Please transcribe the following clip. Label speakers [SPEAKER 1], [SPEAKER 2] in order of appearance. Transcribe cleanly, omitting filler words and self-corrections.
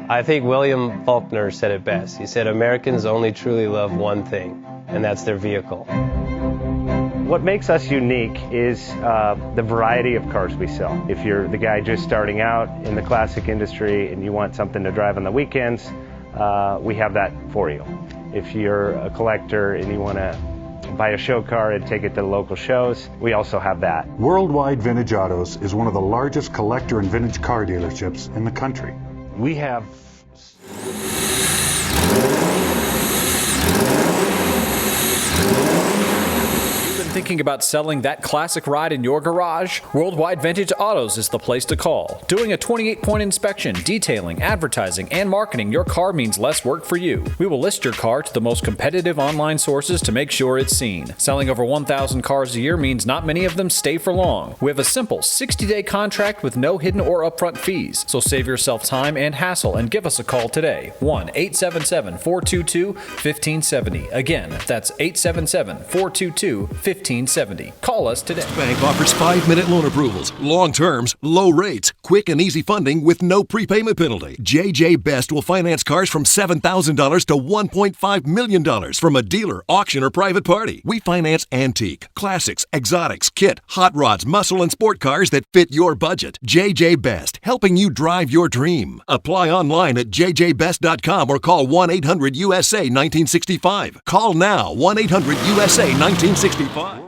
[SPEAKER 1] I think William Faulkner said it best. He said, Americans only truly love one thing, and that's their vehicle.
[SPEAKER 2] What makes us unique is the variety of cars we sell. If you're the guy just starting out in the classic industry and you want something to drive on the weekends, we have that for you. If you're a collector and you want to buy a show car and take it to the local shows, we also have that.
[SPEAKER 3] Worldwide Vintage Autos is one of the largest collector and vintage car dealerships in the country.
[SPEAKER 2] We have
[SPEAKER 4] Thinking about selling that classic ride in your garage? Worldwide Vintage Autos is the place to call. Doing a 28-point inspection, detailing, advertising, and marketing your car means less work for you. We will list your car to the most competitive online sources to make sure it's seen. Selling over 1,000 cars a year means not many of them stay for long. We have a simple 60-day contract with no hidden or upfront fees. So save yourself time and hassle and give us a call today. 1-877-422-1570. Again, that's 877-422-1570. Call us today.
[SPEAKER 5] Bank offers 5-minute loan approvals, long terms, low rates, quick and easy funding with no prepayment penalty. JJ Best will finance cars from $7,000 to $1.5 million from a dealer, auction, or private party. We finance antique, classics, exotics, kit, hot rods, muscle, and sport cars that fit your budget. JJ Best, helping you drive your dream. Apply online at jjbest.com or call 1-800-USA-1965. Call now, 1-800-USA-1965.